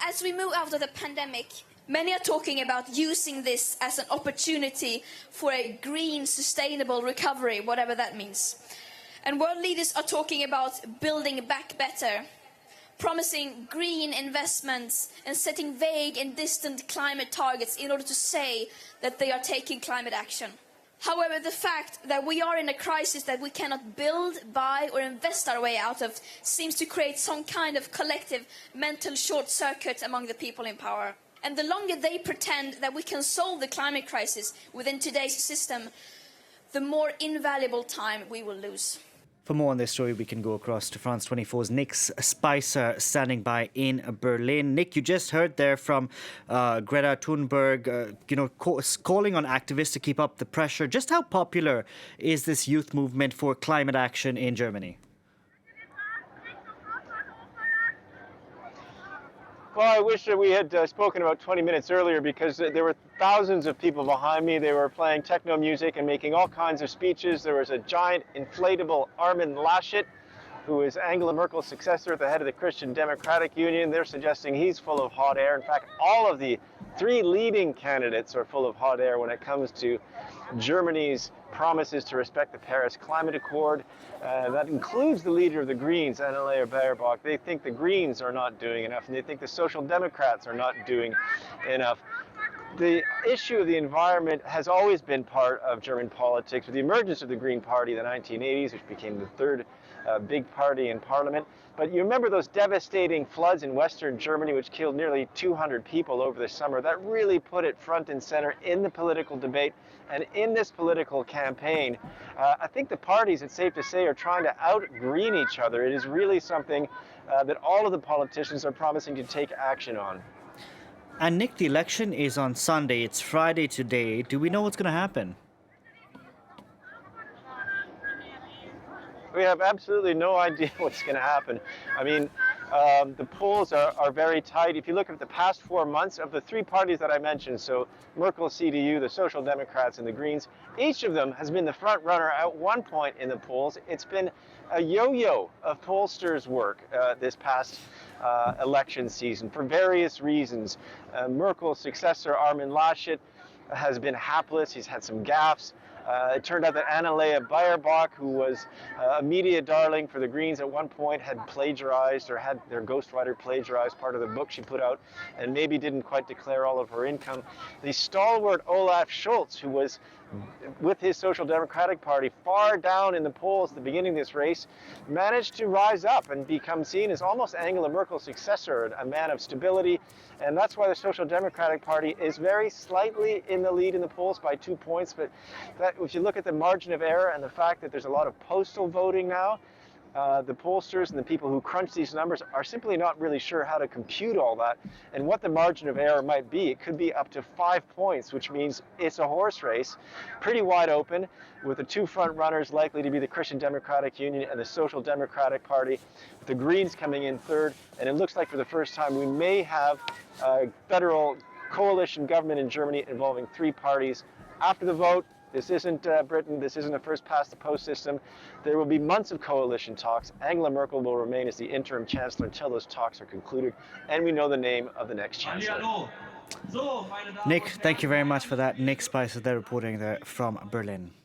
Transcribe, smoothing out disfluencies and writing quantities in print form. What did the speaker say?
As we move out of the pandemic, many are talking about using this as an opportunity for a green, sustainable recovery, whatever that means. And world leaders are talking about building back better, promising green investments and setting vague and distant climate targets in order to say that they are taking climate action. However, the fact that we are in a crisis that we cannot build, buy or invest our way out of seems to create some kind of collective mental short circuit among the people in power. And the longer they pretend that we can solve the climate crisis within today's system, the more invaluable time we will lose. For more on this story, we can go across to France 24's Nick Spicer standing by in Berlin. Nick, you just heard there from Greta Thunberg, calling on activists to keep up the pressure. Just how popular is this youth movement for climate action in Germany? Well, I wish that we had spoken about 20 minutes earlier, because there were thousands of people behind me. They were playing techno music and making all kinds of speeches. There was a giant inflatable Armin Laschet, who is Angela Merkel's successor at the head of the Christian Democratic Union. They're suggesting he's full of hot air. In fact, all of the three leading candidates are full of hot air when it comes to Germany's promises to respect the Paris Climate Accord. That includes the leader of the Greens, Angela Merkel. They think the Greens are not doing enough, and they think the Social Democrats are not doing enough. The issue of the environment has always been part of German politics. With the emergence of the Green Party in the 1980s, which became the third big party in parliament. But you remember those devastating floods in Western Germany, which killed nearly 200 people over the summer. That really put it front and center in the political debate and in this political campaign. I think the parties, it's safe to say, are trying to out-green each other. It is really something that all of the politicians are promising to take action on. And Nick, the election is on Sunday. It's Friday today. Do we know what's going to happen? We have absolutely no idea what's going to happen. I mean, the polls are very tight. If you look at the past 4 months of the three parties that I mentioned, so Merkel, CDU, the Social Democrats, and the Greens, each of them has been the front runner at one point in the polls. It's been a yo-yo of pollsters' work this past election season for various reasons. Merkel's successor, Armin Laschet, has been hapless. He's had some gaffes. It turned out that Annalena Baerbock, who was a media darling for the Greens at one point, had plagiarized or had their ghostwriter plagiarize part of the book she put out and maybe didn't quite declare all of her income. The stalwart Olaf Scholz, who was with his Social Democratic Party far down in the polls at the beginning of this race, managed to rise up and become seen as almost Angela Merkel's successor, a man of stability. And that's why the Social Democratic Party is very slightly in the lead in the polls by 2 points. But that, if you look at the margin of error and the fact that there's a lot of postal voting now, the pollsters and the people who crunch these numbers are simply not really sure how to compute all that and what the margin of error might be. It could be up to 5 points, which means it's a horse race, pretty wide open, with the two front runners likely to be the Christian Democratic Union and the Social Democratic Party, with the Greens coming in third. And it looks like for the first time we may have a federal coalition government in Germany involving three parties. After the vote, this isn't Britain. This isn't a first-past-the-post system. There will be months of coalition talks. Angela Merkel will remain as the interim chancellor until those talks are concluded, and we know the name of the next chancellor. Nick, thank you very much for that. Nick Spicer there reporting there from Berlin.